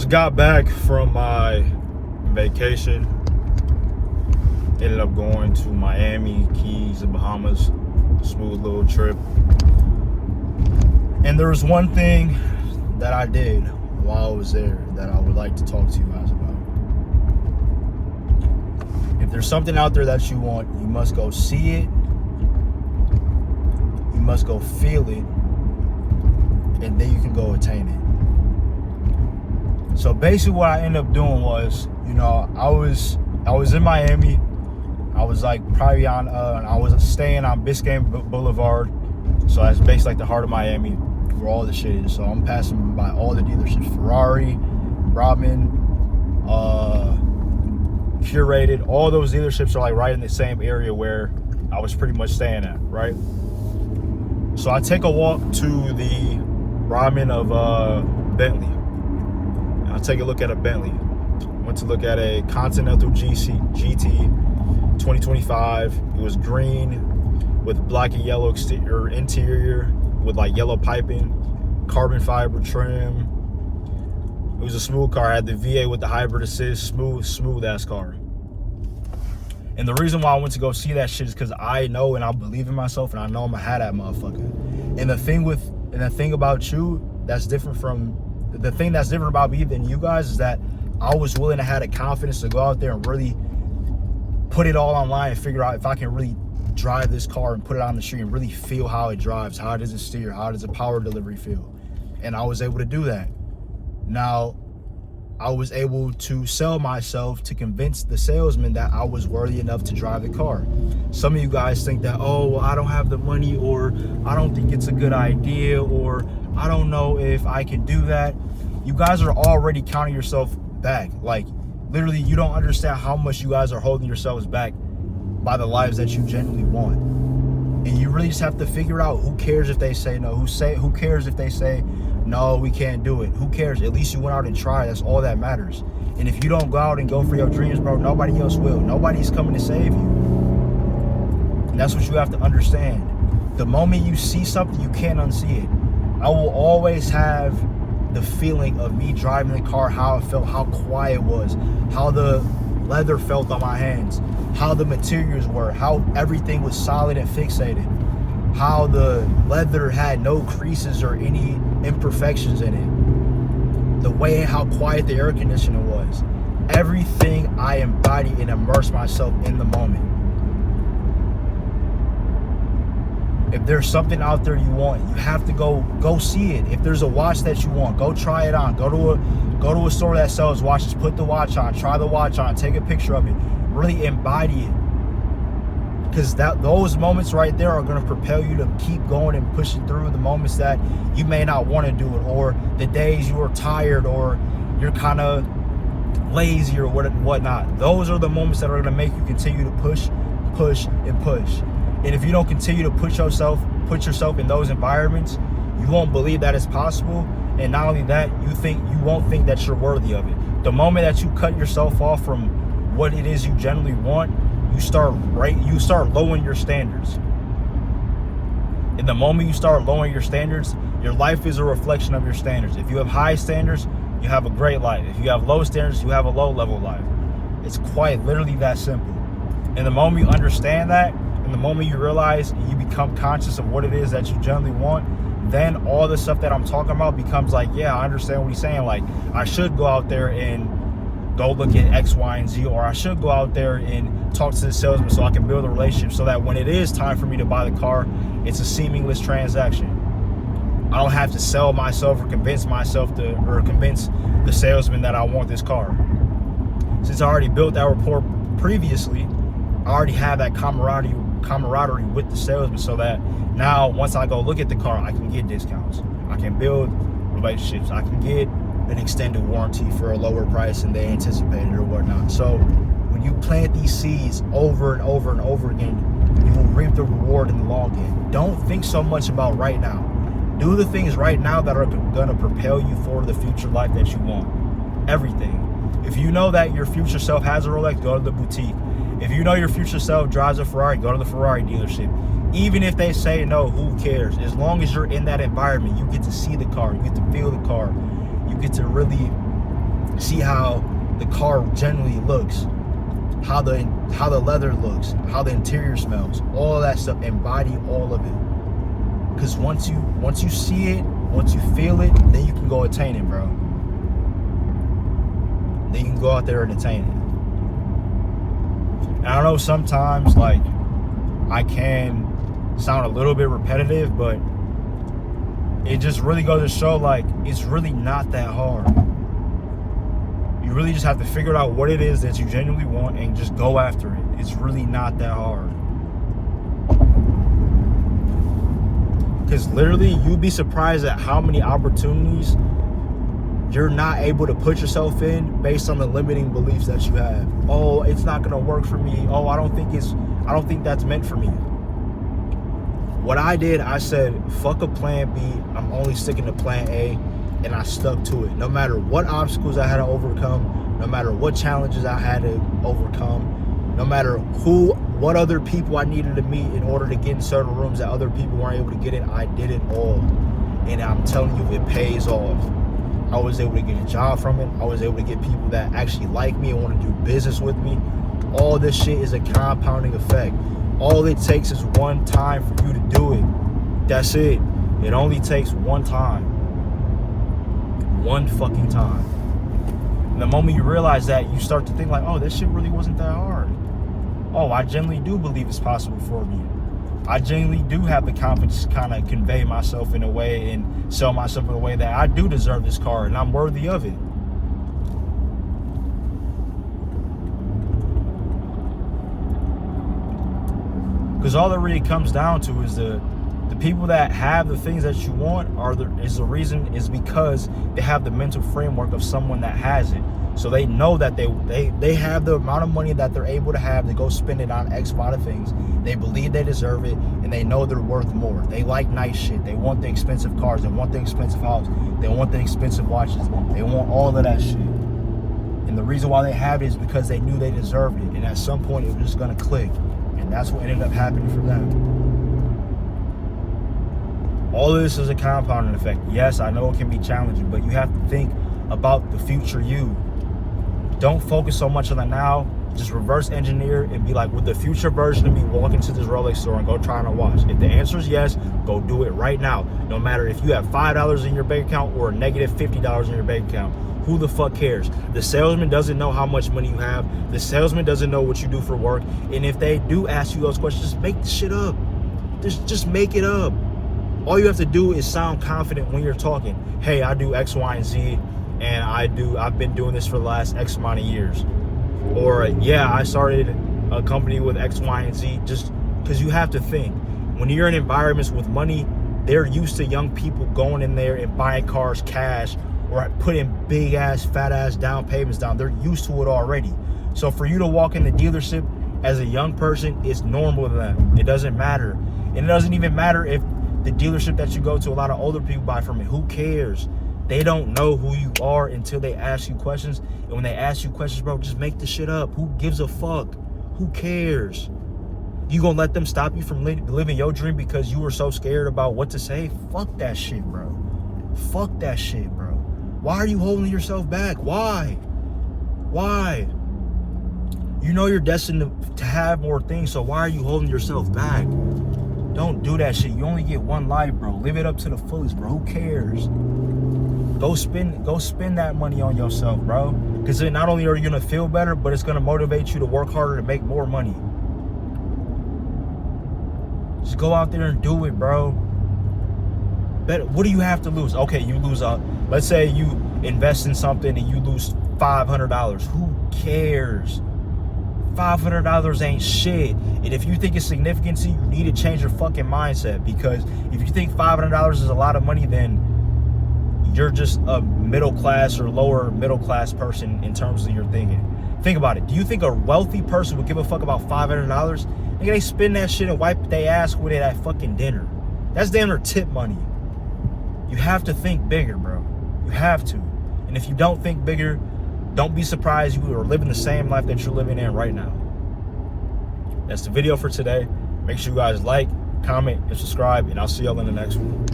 just got back from my vacation. Ended up going to Miami, Keys, and Bahamas. Smooth little trip. And there was one thing that I did while I was there that I would like to talk to you guys about. If there's something out there that you want, you must go see it. You must go feel it. And then you can go attain it. So basically what I ended up doing was, I was in Miami. I was like probably on, I was staying on Biscayne Boulevard. So that's basically like the heart of Miami where all the shit is. So I'm passing by all the dealerships, Ferrari, Brabham, Curated. All those dealerships are like right in the same area where I was pretty much staying at, right? So I take a walk to the Brabham of Bentley. And I take a look at a Bentley. Went to look at a Continental GT 2025. It was green with black and yellow interior with like yellow piping, carbon fiber trim. It was a smooth car. I had the V8 with the hybrid assist, smooth ass car. And the reason why I went to go see that shit is because I know and I believe in myself and I know I'm gonna have that motherfucker. And the thing about you that's different about me than you guys is that I was willing to have the confidence to go out there and really put it all online and figure out if I can really drive this car and put it on the street and really feel how it drives, how does it steer, how does the power delivery feel. And I was able to do that. Now, I was able to sell myself to convince the salesman that I was worthy enough to drive the car. Some of you guys think that, oh, well, I don't have the money, or I don't think it's a good idea, or I don't know if I can do that. You guys are already counting yourself back. Like, literally, you don't understand how much you guys are holding yourselves back by the lives that you genuinely want. And you really just have to figure out, who cares if they say no? Who cares if they say, no, we can't do it? Who cares? At least you went out and tried. That's all that matters. And if you don't go out and go for your dreams, bro, nobody else will. Nobody's coming to save you. And that's what you have to understand. The moment you see something, you can't unsee it. I will always have the feeling of me driving the car, how it felt, how quiet it was, how the leather felt on my hands, how the materials were, how everything was solid and fixated, how the leather had no creases or any imperfections in it, the way how quiet the air conditioning was. Everything I embody and immerse myself in the moment. If there's something out there you want, you have to go see it. If there's a watch that you want, go try it on. Go to a store that sells watches, put the watch on, try the watch on, take a picture of it, really embody it. Because those moments right there are going to propel you to keep going and pushing through the moments that you may not want to do it, or the days you are tired, or you're kind of lazy or whatnot. Those are the moments that are going to make you continue to push, and push. And if you don't continue to put yourself in those environments, you won't believe that it's possible. And not only that, you won't think that you're worthy of it. The moment that you cut yourself off from what it is you generally want, you start lowering your standards. And the moment you start lowering your standards, your life is a reflection of your standards. If you have high standards, you have a great life. If you have low standards, you have a low level life. It's quite literally that simple. And the moment you understand that, and the moment you realize and you become conscious of what it is that you generally want, then all the stuff that I'm talking about becomes like, yeah, I understand what he's saying. Like, I should go out there and go look at X, Y, and Z, or I should go out there and talk to the salesman so I can build a relationship so that when it is time for me to buy the car, it's a seamless transaction. I don't have to sell myself or convince the salesman that I want this car. Since I already built that rapport previously, I already have that camaraderie with the salesman, so that now once I go look at the car, I can get discounts, I can build relationships, I can get an extended warranty for a lower price than they anticipated or whatnot. So when you plant these seeds over and over and over again, you will reap the reward in the long end. Don't think so much about right now. Do the things right now that are gonna propel you for the future life that you want. Everything. If you know that your future self has a Rolex, go to the boutique. If you know your future self drives a Ferrari, go to the Ferrari dealership. Even if they say no, who cares? As long as you're in that environment, you get to see the car, you get to feel the car, you get to really See how the car generally looks, how the leather looks, how the interior smells, all of that stuff. Embody all of it. Because once you see it, once you feel it, then you can go attain it, bro. Then you can go out there and attain it. And I know sometimes, like, I can sound a little bit repetitive, but it just really goes to show, like, it's really not that hard. You really just have to figure out what it is that you genuinely want and just go after it. It's really not that hard. Because literally, you'd be surprised at how many opportunities you're not able to put yourself in based on the limiting beliefs that you have. Oh, it's not gonna work for me. Oh, I don't think that's meant for me. What I did, I said, fuck a plan B. I'm only sticking to plan A, and I stuck to it. No matter what obstacles I had to overcome, no matter what challenges I had to overcome, no matter what other people I needed to meet in order to get in certain rooms that other people weren't able to get in, I did it all. And I'm telling you, it pays off. I was able to get a job from it. I was able to get people that actually like me and want to do business with me. All this shit is a compounding effect. All it takes is one time for you to do it. That's it. It only takes one time. One fucking time. And the moment you realize that, you start to think like, oh, this shit really wasn't that hard. Oh, I genuinely do believe it's possible for me. I genuinely do have the confidence to kind of convey myself in a way and sell myself in a way that I do deserve this car and I'm worthy of it. Because all it really comes down to is the people that have the things that you want is because they have the mental framework of someone that has it. So they know that they have the amount of money that they're able to have to go spend it on X amount of things. They believe they deserve it, and they know they're worth more. They like nice shit. They want the expensive cars. They want the expensive house. They want the expensive watches. They want all of that shit. And the reason why they have it is because they knew they deserved it. And at some point, it was just going to click. And that's what ended up happening for them. All of this is a compounding effect. Yes, I know it can be challenging, but you have to think about the future you. Don't focus so much on the now. Just reverse engineer and be like, would the future version of me walk into this Rolex store and go try on a watch? If the answer is yes, go do it right now. No matter if you have $5 in your bank account or negative $50 in your bank account. Who the fuck cares? The salesman doesn't know how much money you have. The salesman doesn't know what you do for work. And if they do ask you those questions, just make the shit up. Just make it up. All you have to do is sound confident when you're talking. Hey, I do X, Y, and Z, and I've been doing this for the last X amount of years. Or, yeah, I started a company with X, Y, and Z. Just because you have to think. When you're in environments with money, they're used to young people going in there and buying cars cash or putting big ass, fat ass down payments down. They're used to it already. So for you to walk in the dealership as a young person, it's normal to them. It doesn't matter. And it doesn't even matter if the dealership that you go to, a lot of older people buy from it. Who cares? They don't know who you are until they ask you questions. And when they ask you questions, bro, just make the shit up. Who gives a fuck? Who cares? You gonna let them stop you from living your dream because you were so scared about what to say? Fuck that shit, bro. Fuck that shit, bro. Why are you holding yourself back? Why? You know you're destined to have more things, so why are you holding yourself back? Don't do that shit. You only get one life, bro. Live it up to the fullest, bro. Who cares? Go spend that money on yourself, bro. Because then not only are you gonna feel better, but it's gonna motivate you to work harder to make more money. Just go out there and do it, bro. What do you have to lose? Okay, you lose let's say you invest in something and you lose $500. Who cares? $500 ain't shit. And if you think it's significant to you, you need to change your fucking mindset. Because if you think $500 is a lot of money, then you're just a middle class or lower middle class person in terms of your thinking. Think about it. Do you think a wealthy person would give a fuck about $500? Nigga, they spend that shit and wipe their ass with it at fucking dinner. That's damn near tip money. You have to think bigger, bro. You have to. And if you don't think bigger, don't be surprised you are living the same life that you're living in right now. That's the video for today. Make sure you guys like, comment, and subscribe, and I'll see y'all in the next one.